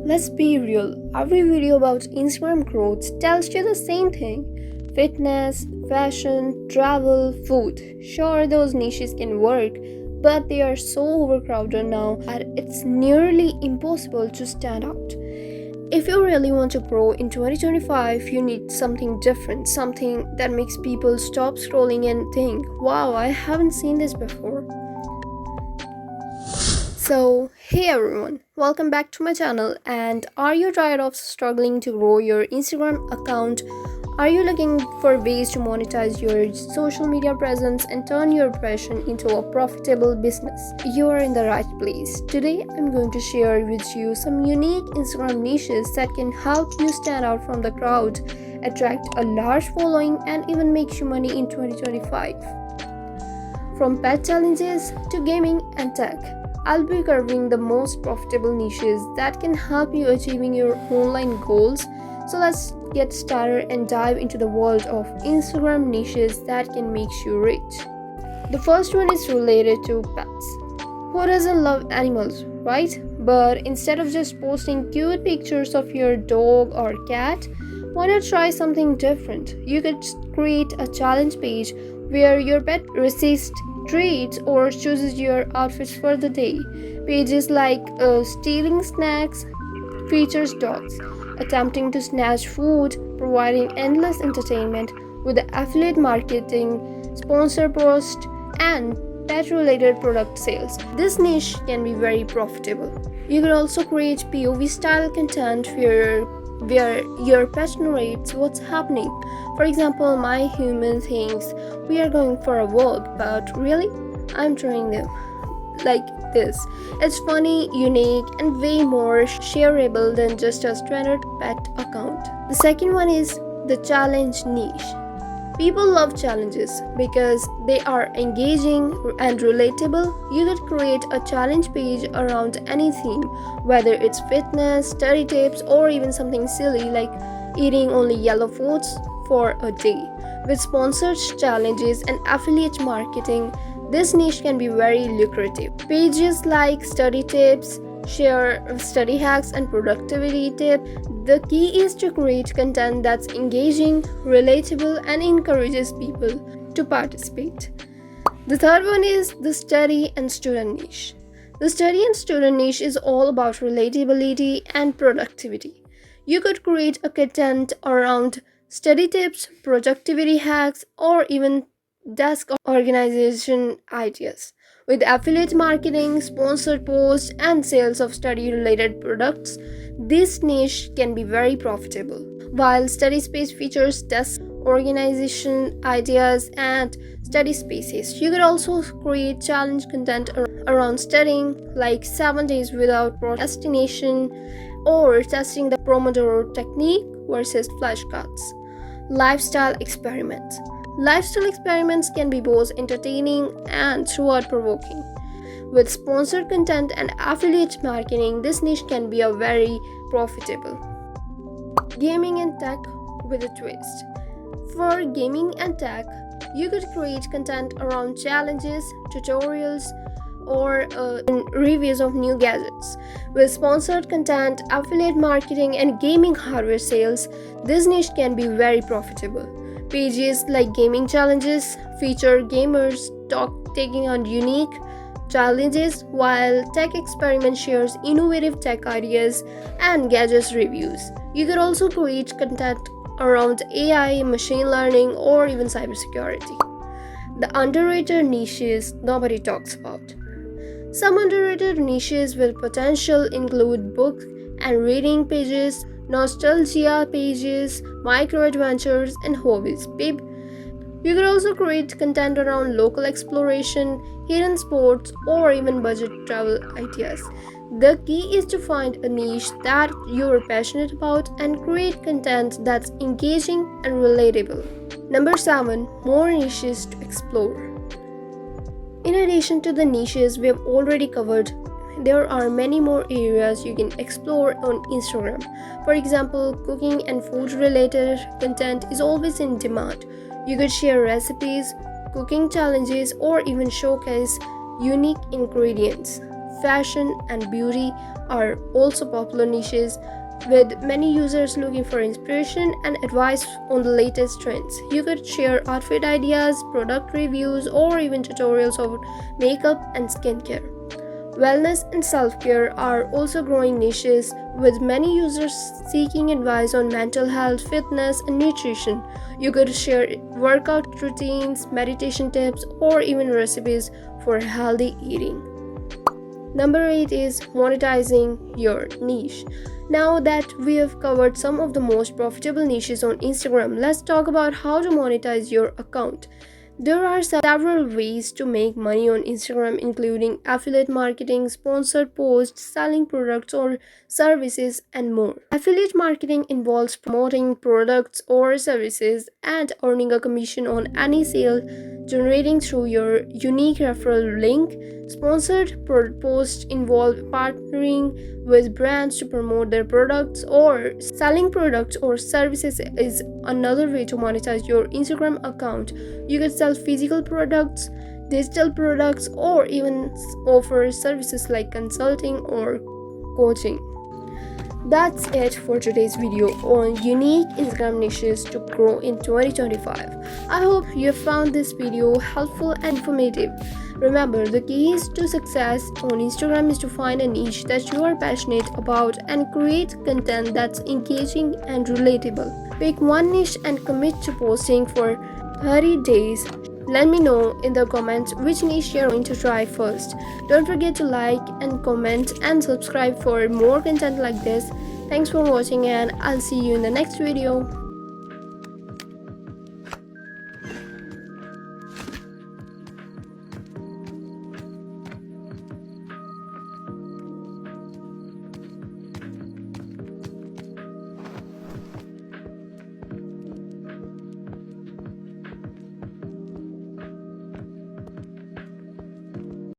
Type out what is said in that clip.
Let's be real, every video about Instagram growth tells you the same thing: fitness, fashion, travel, food. Sure, those niches can work, but they are so overcrowded now that it's nearly impossible to stand out. If you really want to grow in 2025, you need something different, something that makes people stop scrolling and think, wow, I haven't seen this before. So, hey everyone, welcome back to my channel. And are you tired of struggling to grow your Instagram account? Are you looking for ways to monetize your social media presence and turn your passion into a profitable business? You are in the right place. Today, I'm going to share with you some unique Instagram niches that can help you stand out from the crowd, attract a large following, and even make you money in 2025. From pet challenges to gaming and tech, I'll be covering the most profitable niches that can help you achieving your online goals. So let's get started and dive into the world of Instagram niches that can make you rich. The first one is related to pets. Who doesn't love animals, right? But instead of just posting cute pictures of your dog or cat, why not try something different? You could create a challenge page where your pet resists treats or chooses your outfits for the day. Pages like stealing snacks features dogs attempting to snatch food, providing endless entertainment with affiliate marketing, sponsor posts, and pet-related product sales. This niche can be very profitable. You can also create POV style content where your pet narrates what's happening. For example, my human thinks we are going for a walk, but really, I'm trying them. Like this. It's funny, unique, and way more shareable than just a standard pet account. The second one is the challenge niche. People love challenges because they are engaging and relatable. You could create a challenge page around any theme, whether it's fitness, study tips, or even something silly like eating only yellow foods for a day. With sponsored challenges and affiliate marketing, this niche can be very lucrative. Pages like study tips share study hacks and productivity tips. The key is to create content that's engaging, relatable, and encourages people to participate. The third one is the study and student niche. The study and student niche is all about relatability and productivity. You could create a content around study tips, productivity hacks, or even desk organization ideas. With affiliate marketing, sponsored posts, and sales of study related products, this niche can be very profitable. While study space features desk organization ideas and study spaces, you could also create challenge content around studying, like 7 days without procrastination or testing the Pomodoro technique versus flashcards. Lifestyle experiments. Lifestyle experiments can be both entertaining and thought-provoking. With sponsored content and affiliate marketing, this niche can be a very profitable. Gaming and tech with a twist. For gaming and tech, you could create content around challenges, tutorials, or reviews of new gadgets. With sponsored content, affiliate marketing, and gaming hardware sales, this niche can be very profitable. Pages like gaming challenges feature gamers taking on unique challenges, while tech experiment shares innovative tech ideas and gadgets reviews. You could also create content around AI, machine learning, or even cybersecurity. The underrated niches nobody talks about. Some underrated niches with potential include book and reading pages, nostalgia pages, micro adventures, and hobbies. Babe, you could also create content around local exploration, hidden sports, or even budget travel ideas. The key is to find a niche that you're passionate about and create content that's engaging and relatable. Number 7. More niches to explore. In addition to the niches we have already covered, there are many more areas you can explore on Instagram. For example, cooking and food related content is always in demand. You could share recipes, cooking challenges, or even showcase unique ingredients. fashion, and beauty are also popular niches, with many users looking for inspiration and advice on the latest trends. You could share outfit ideas, product reviews, or even tutorials on makeup and skincare. Wellness and self care are also growing niches, with many users seeking advice on mental health, fitness, and nutrition. You could share workout routines, meditation tips, or even recipes for healthy eating. Number 8 is monetizing your niche. Now that we have covered some of the most profitable niches on Instagram, let's talk about how to monetize your account. There are several ways to make money on Instagram, including affiliate marketing, sponsored posts, selling products or services, and more. Affiliate marketing involves promoting products or services and earning a commission on any sale generating through your unique referral link. Sponsored posts involve partnering with brands to promote their products, or selling products or services is another way to monetize your Instagram account. You can sell physical products, digital products, or even offer services like consulting or coaching. That's it for today's video on unique Instagram niches to grow in 2025. I hope you found this video helpful and informative. Remember, the keys to success on Instagram is to find a niche that you are passionate about and create content that's engaging and relatable. Pick one niche and commit to posting for 30 days. Let me know in the comments which niche you're going to try first. Don't forget to like and comment and subscribe for more content like this. Thanks for watching, and I'll see you in the next video.